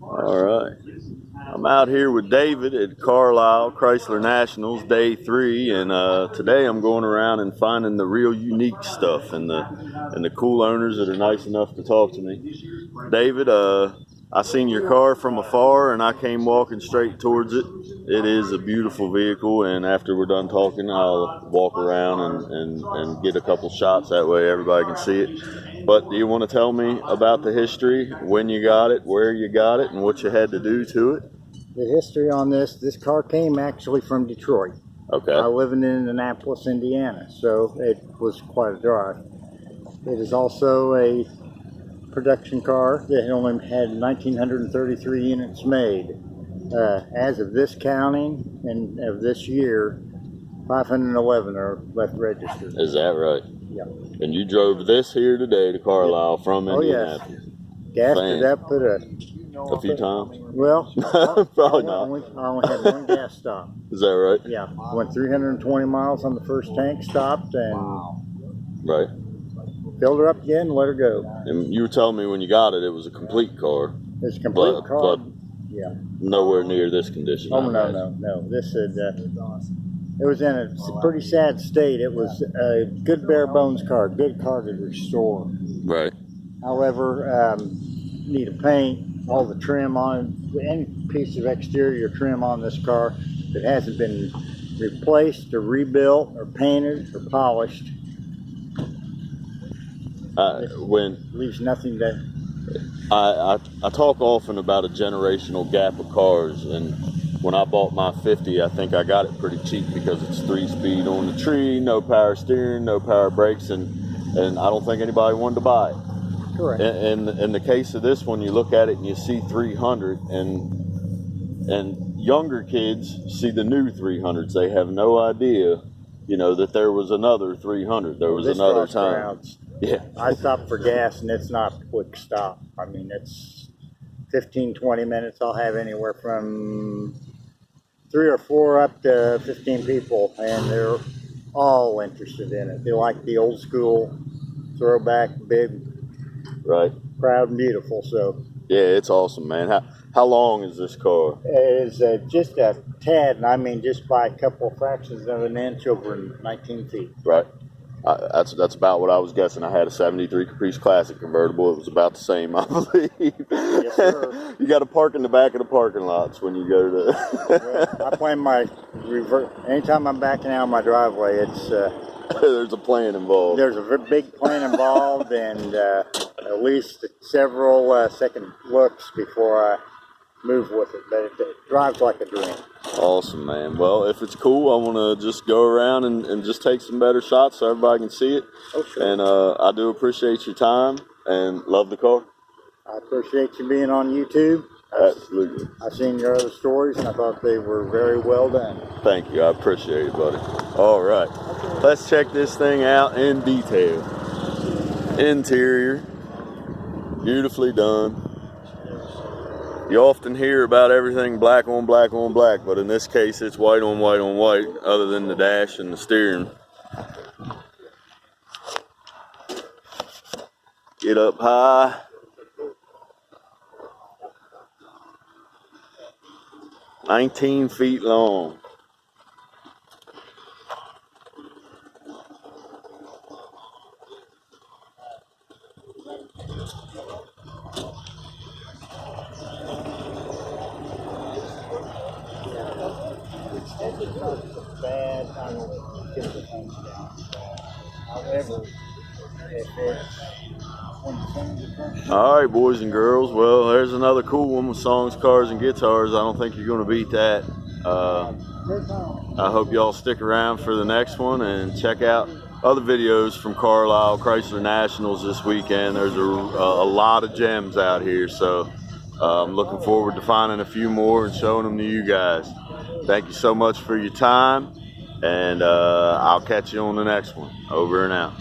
All right. I'm out here with David at Carlisle Chrysler Nationals, day 3, and today I'm going around and finding the real unique stuff and the cool owners that are nice enough to talk to me. David, I seen your car from afar and I came walking straight towards it. It is a beautiful vehicle, and after we're done talking, I'll walk around and get a couple shots. That way everybody can see it. But do you want to tell me about the history, when you got it, where you got it, and what you had to do to it? The history on this car came actually from Detroit. Okay. I live in Indianapolis, Indiana, so it was quite a drive. It is also a production car that only had 1,933 units made. As of this counting and of this year, 511 are left registered. Is that right? Yeah. And you drove this here today to Carlisle from Indianapolis? Yes. Gassed it up, put a few times? Well, probably not. I only had one gas stop. Is that right? Yeah. Went 320 miles on the first tank, stopped, and right. Filled her up again and let her go. And you were telling me when you got it, it was a complete car. It's a complete car. But yeah. Nowhere near this condition. Oh, no. This is, it was in a pretty sad state. It was a good bare bones car, good car to restore. Right. However, need to paint all the trim on any piece of exterior trim on this car that hasn't been replaced or rebuilt or painted or polished. Leaves nothing to. I talk often about a generational gap of cars, and when I bought my 50, I think I got it pretty cheap because it's 3-speed on the tree, no power steering, no power brakes, and I don't think anybody wanted to buy it. Correct. And in the case of this one, you look at it and you see 300, and younger kids see the new 300s. They have no idea, that there was another 300. There was another time. Crowds. Yeah. I stopped for gas, and it's not a quick stop. I mean, it's 15, 20 minutes. I'll have anywhere from 3 or 4 up to 15 people, and they're all interested in it. They like the old school throwback, big, right, proud and beautiful. So yeah, it's awesome, man. How long is this car? It is just a tad, and I mean just by a couple of fractions of an inch over 19 feet. Right. That's about what I was guessing. I had a 73 Caprice Classic convertible. It was about the same, I believe. Yes, sir. You got to park in the back of the parking lots when you go to. Well, I plan my reverse. Anytime I'm backing out of my driveway, it's there's a plan involved. There's a big plan involved, and at least several second looks before I move with it. But it drives like a dream. Awesome, man. Well, if it's cool, I want to just go around and just take some better shots so everybody can see it. Oh, sure. And I do appreciate your time and love the car. I appreciate you being on YouTube. Absolutely. I've seen your other stories, and I thought they were very well done. Thank you. I appreciate it, buddy. All right. Let's check this thing out in detail. Interior. Beautifully done. You often hear about everything black on black on black, but in this case it's white on white on white, other than the dash and the steering. Get up high. "19 feet long. Bad, I don't get the things down. However, if it's all right, boys and girls. Well, there's another cool one with songs, cars, and guitars. I don't think you're going to beat that. I hope y'all stick around for the next one and check out other videos from Carlisle Chrysler Nationals this weekend. There's a lot of gems out here, so I'm looking forward to finding a few more and showing them to you guys. Thank you so much for your time, and I'll catch you on the next one. Over and out.